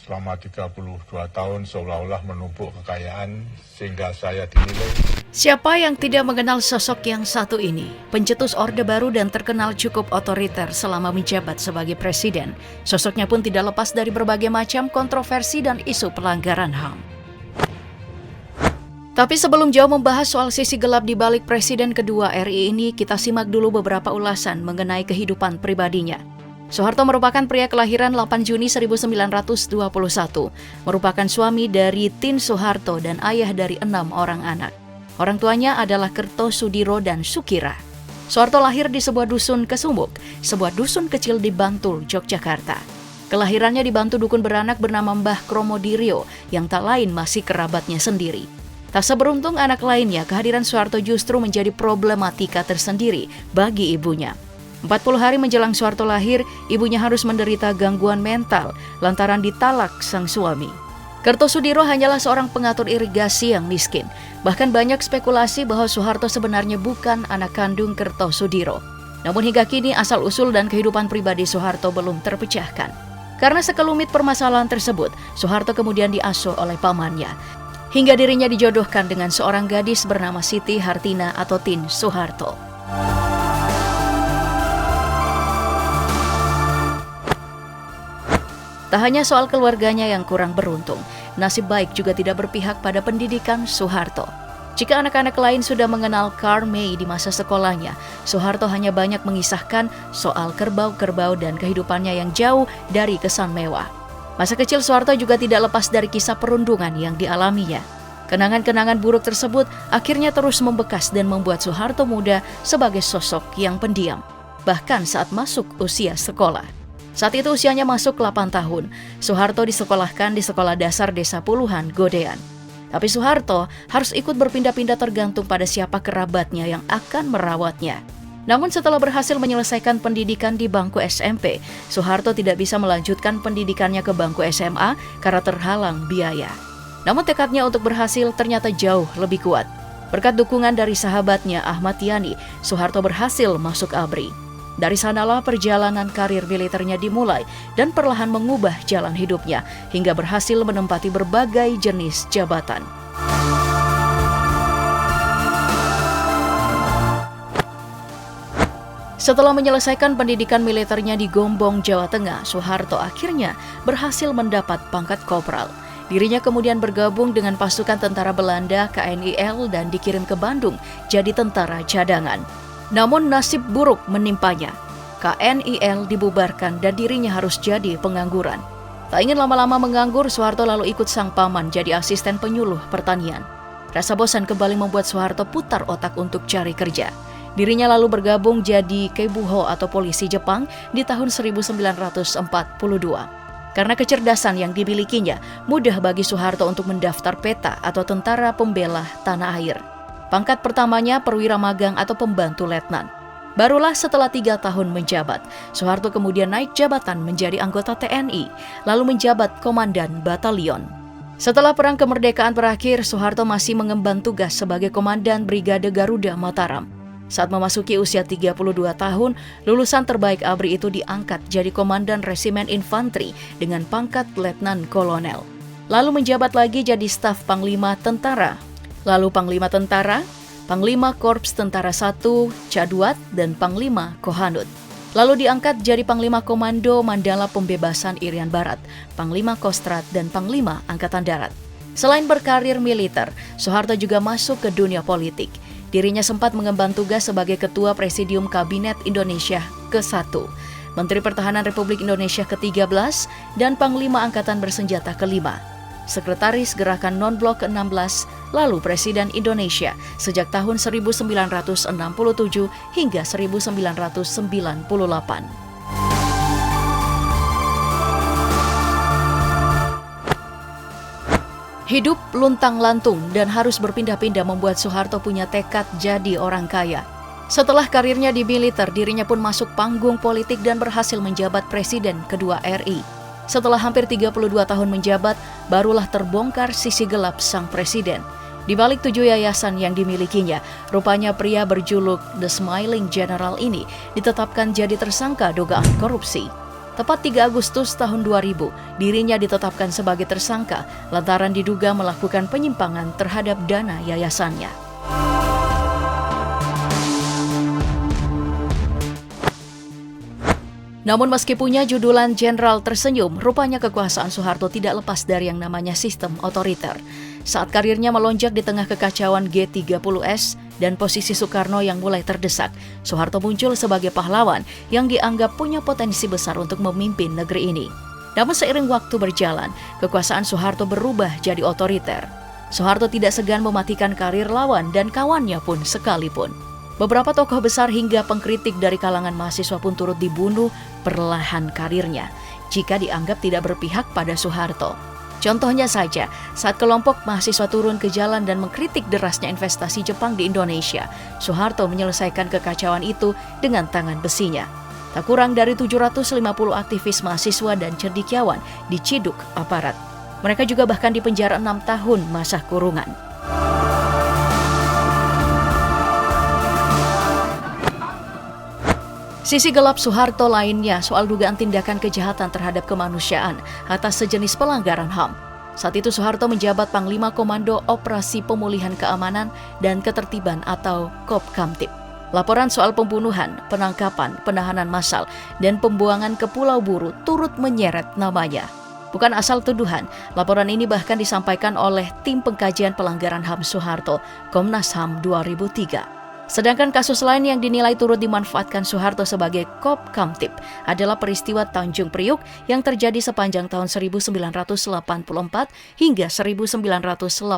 selama 32 tahun seolah-olah menumpuk kekayaan sehingga saya dinilai. Siapa yang tidak mengenal sosok yang satu ini? Pencetus Orde Baru dan terkenal cukup otoriter selama menjabat sebagai presiden. Sosoknya pun tidak lepas dari berbagai macam kontroversi dan isu pelanggaran HAM. Tapi sebelum jauh membahas soal sisi gelap di balik Presiden kedua RI ini, kita simak dulu beberapa ulasan mengenai kehidupan pribadinya. Soeharto merupakan pria kelahiran 8 Juni 1921, merupakan suami dari Tin Soeharto dan ayah dari 6 orang anak. Orang tuanya adalah Kertosudiro dan Sukira. Soeharto lahir di sebuah dusun Kesumuk, sebuah dusun kecil di Bantul, Yogyakarta. Kelahirannya dibantu dukun beranak bernama Mbah Kromodiryo, yang tak lain masih kerabatnya sendiri. Tak seberuntung anak lainnya, kehadiran Soeharto justru menjadi problematika tersendiri bagi ibunya. 40 hari menjelang Soeharto lahir, ibunya harus menderita gangguan mental lantaran ditalak sang suami. Kertosudiro hanyalah seorang pengatur irigasi yang miskin. Bahkan banyak spekulasi bahwa Soeharto sebenarnya bukan anak kandung Kertosudiro. Namun hingga kini asal-usul dan kehidupan pribadi Soeharto belum terpecahkan. Karena sekelumit permasalahan tersebut, Soeharto kemudian diasuh oleh pamannya. Hingga dirinya dijodohkan dengan seorang gadis bernama Siti Hartina atau Tin Soeharto. Tak hanya soal keluarganya yang kurang beruntung, nasib baik juga tidak berpihak pada pendidikan Soeharto. Jika anak-anak lain sudah mengenal Karl May di masa sekolahnya, Soeharto hanya banyak mengisahkan soal kerbau-kerbau dan kehidupannya yang jauh dari kesan mewah. Masa kecil Soeharto juga tidak lepas dari kisah perundungan yang dialaminya. Kenangan-kenangan buruk tersebut akhirnya terus membekas dan membuat Soeharto muda sebagai sosok yang pendiam, bahkan saat masuk usia sekolah. Saat itu usianya masuk 8 tahun, Soeharto disekolahkan di Sekolah Dasar Desa Puluhan, Godean. Tapi Soeharto harus ikut berpindah-pindah tergantung pada siapa kerabatnya yang akan merawatnya. Namun setelah berhasil menyelesaikan pendidikan di bangku SMP, Soeharto tidak bisa melanjutkan pendidikannya ke bangku SMA karena terhalang biaya. Namun tekadnya untuk berhasil ternyata jauh lebih kuat. Berkat dukungan dari sahabatnya Ahmad Yani, Soeharto berhasil masuk ABRI. Dari sanalah perjalanan karir militernya dimulai dan perlahan mengubah jalan hidupnya hingga berhasil menempati berbagai jenis jabatan. Setelah menyelesaikan pendidikan militernya di Gombong, Jawa Tengah, Soeharto akhirnya berhasil mendapat pangkat kopral. Dirinya kemudian bergabung dengan pasukan tentara Belanda KNIL dan dikirim ke Bandung jadi tentara cadangan. Namun nasib buruk menimpanya. KNIL dibubarkan dan dirinya harus jadi pengangguran. Tak ingin lama-lama menganggur, Soeharto lalu ikut sang paman jadi asisten penyuluh pertanian. Rasa bosan kembali membuat Soeharto putar otak untuk cari kerja. Dirinya lalu bergabung jadi Keibuho atau polisi Jepang di tahun 1942. Karena kecerdasan yang dimilikinya, mudah bagi Soeharto untuk mendaftar PETA atau Tentara Pembela Tanah Air. Pangkat pertamanya perwira magang atau pembantu letnan. Barulah setelah 3 tahun menjabat, Soeharto kemudian naik jabatan menjadi anggota TNI, lalu menjabat komandan batalion. Setelah Perang Kemerdekaan berakhir, Soeharto masih mengemban tugas sebagai komandan Brigade Garuda Mataram. Saat memasuki usia 32 tahun, lulusan terbaik ABRI itu diangkat jadi komandan resimen infanteri dengan pangkat letnan kolonel. Lalu menjabat lagi jadi staf Panglima Tentara. Lalu Panglima Tentara, Panglima Korps Tentara 1, Caduat, dan Panglima Kohanut. Lalu diangkat jadi Panglima Komando Mandala Pembebasan Irian Barat, Panglima Kostrat, dan Panglima Angkatan Darat. Selain berkarir militer, Soeharto juga masuk ke dunia politik. Dirinya sempat mengemban tugas sebagai Ketua Presidium Kabinet Indonesia ke-1, Menteri Pertahanan Republik Indonesia ke-13, dan Panglima Angkatan Bersenjata ke-5. Sekretaris Gerakan Non-Blok ke-16, lalu Presiden Indonesia sejak tahun 1967 hingga 1998. Hidup luntang-lantung dan harus berpindah-pindah membuat Soeharto punya tekad jadi orang kaya. Setelah karirnya di militer, dirinya pun masuk panggung politik dan berhasil menjabat Presiden kedua RI. Setelah hampir 32 tahun menjabat, barulah terbongkar sisi gelap sang presiden. Di balik 7 yayasan yang dimilikinya, rupanya pria berjuluk The Smiling General ini ditetapkan jadi tersangka dugaan korupsi. Tepat 3 Agustus tahun 2000, dirinya ditetapkan sebagai tersangka lantaran diduga melakukan penyimpangan terhadap dana yayasannya. Namun meski punya julukan Jenderal Tersenyum, rupanya kekuasaan Soeharto tidak lepas dari yang namanya sistem otoriter. Saat karirnya melonjak di tengah kekacauan G30S dan posisi Soekarno yang mulai terdesak, Soeharto muncul sebagai pahlawan yang dianggap punya potensi besar untuk memimpin negeri ini. Namun seiring waktu berjalan, kekuasaan Soeharto berubah jadi otoriter. Soeharto tidak segan mematikan karir lawan dan kawannya pun sekalipun. Beberapa tokoh besar hingga pengkritik dari kalangan mahasiswa pun turut dibunuh perlahan karirnya jika dianggap tidak berpihak pada Soeharto. Contohnya saja, saat kelompok mahasiswa turun ke jalan dan mengkritik derasnya investasi Jepang di Indonesia, Soeharto menyelesaikan kekacauan itu dengan tangan besinya. Tak kurang dari 750 aktivis mahasiswa dan cendekiawan diciduk aparat. Mereka juga bahkan dipenjara 6 tahun masa kurungan. Sisi gelap Soeharto lainnya soal dugaan tindakan kejahatan terhadap kemanusiaan atas sejenis pelanggaran HAM. Saat itu Soeharto menjabat Panglima Komando Operasi Pemulihan Keamanan dan Ketertiban atau Kopkamtib. Laporan soal pembunuhan, penangkapan, penahanan massal, dan pembuangan ke Pulau Buru turut menyeret namanya. Bukan asal tuduhan, laporan ini bahkan disampaikan oleh Tim Pengkajian Pelanggaran HAM Soeharto, Komnas HAM 2003. Sedangkan kasus lain yang dinilai turut dimanfaatkan Soeharto sebagai Kopkamtib adalah peristiwa Tanjung Priuk yang terjadi sepanjang tahun 1984 hingga 1987.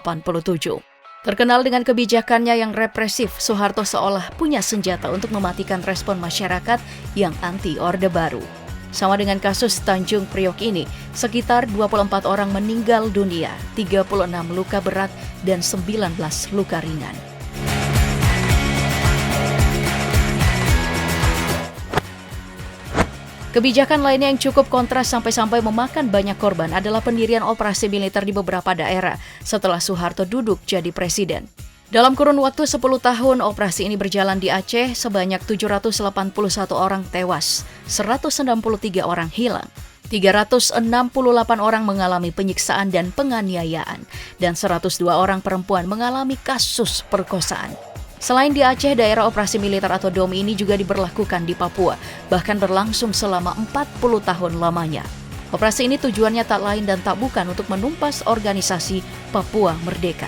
Terkenal dengan kebijakannya yang represif, Soeharto seolah punya senjata untuk mematikan respon masyarakat yang anti Orde Baru. Sama dengan kasus Tanjung Priok ini, sekitar 24 orang meninggal dunia, 36 luka berat, dan 19 luka ringan. Kebijakan lainnya yang cukup kontras sampai-sampai memakan banyak korban adalah pendirian operasi militer di beberapa daerah setelah Soeharto duduk jadi presiden. Dalam kurun waktu 10 tahun operasi ini berjalan di Aceh, sebanyak 781 orang tewas, 163 orang hilang, 368 orang mengalami penyiksaan dan penganiayaan, dan 102 orang perempuan mengalami kasus perkosaan. Selain di Aceh, daerah operasi militer atau DOM ini juga diberlakukan di Papua, bahkan berlangsung selama 40 tahun lamanya. Operasi ini tujuannya tak lain dan tak bukan untuk menumpas organisasi Papua Merdeka.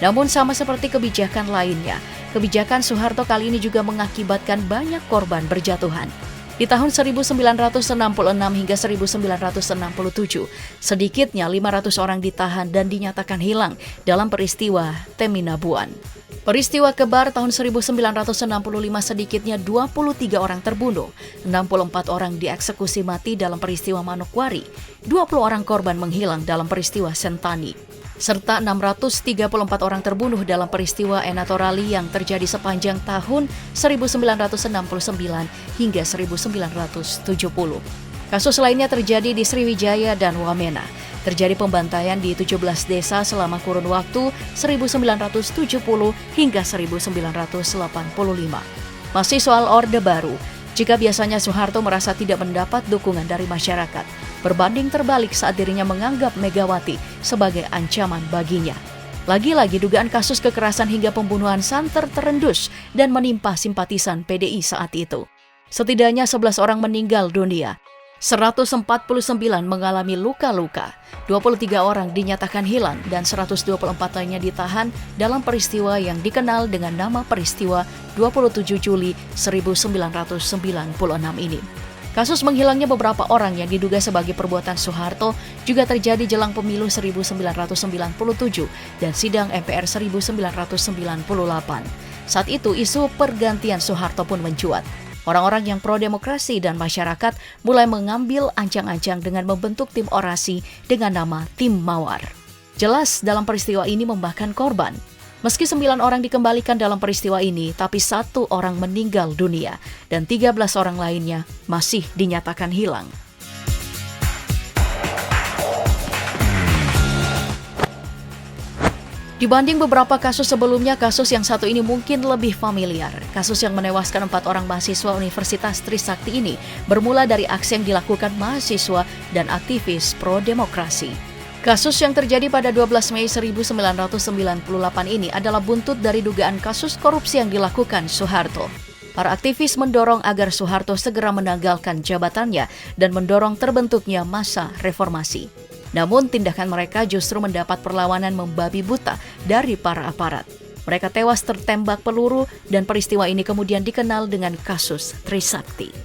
Namun sama seperti kebijakan lainnya, kebijakan Soeharto kali ini juga mengakibatkan banyak korban berjatuhan. Di tahun 1966 hingga 1967, sedikitnya 500 orang ditahan dan dinyatakan hilang dalam peristiwa Teminabuan. Peristiwa Kebar tahun 1965 sedikitnya 23 orang terbunuh, 64 orang dieksekusi mati dalam peristiwa Manokwari, 20 orang korban menghilang dalam peristiwa Sentani, serta 634 orang terbunuh dalam peristiwa Enatorali yang terjadi sepanjang tahun 1969 hingga 1970. Kasus lainnya terjadi di Sriwijaya dan Wamena. Terjadi pembantaian di 17 desa selama kurun waktu 1970 hingga 1985. Masih soal Orde Baru, jika biasanya Soeharto merasa tidak mendapat dukungan dari masyarakat, berbanding terbalik saat dirinya menganggap Megawati sebagai ancaman baginya. Lagi-lagi dugaan kasus kekerasan hingga pembunuhan santer terendus dan menimpa simpatisan PDI saat itu. Setidaknya 11 orang meninggal dunia, 149 mengalami luka-luka, 23 orang dinyatakan hilang, dan 124 lainnya ditahan dalam peristiwa yang dikenal dengan nama peristiwa 27 Juli 1996 ini. Kasus menghilangnya beberapa orang yang diduga sebagai perbuatan Soeharto juga terjadi jelang pemilu 1997 dan sidang MPR 1998. Saat itu isu pergantian Soeharto pun mencuat. Orang-orang yang pro-demokrasi dan masyarakat mulai mengambil ancang-ancang dengan membentuk tim orasi dengan nama Tim Mawar. Jelas dalam peristiwa ini memakan korban. Meski 9 orang dikembalikan dalam peristiwa ini, tapi 1 orang meninggal dunia dan 13 orang lainnya masih dinyatakan hilang. Dibanding beberapa kasus sebelumnya, kasus yang satu ini mungkin lebih familiar. Kasus yang menewaskan 4 orang mahasiswa Universitas Trisakti ini bermula dari aksi yang dilakukan mahasiswa dan aktivis pro-demokrasi. Kasus yang terjadi pada 12 Mei 1998 ini adalah buntut dari dugaan kasus korupsi yang dilakukan Soeharto. Para aktivis mendorong agar Soeharto segera menanggalkan jabatannya dan mendorong terbentuknya masa reformasi. Namun tindakan mereka justru mendapat perlawanan membabi buta dari para aparat. Mereka tewas tertembak peluru dan peristiwa ini kemudian dikenal dengan kasus Trisakti.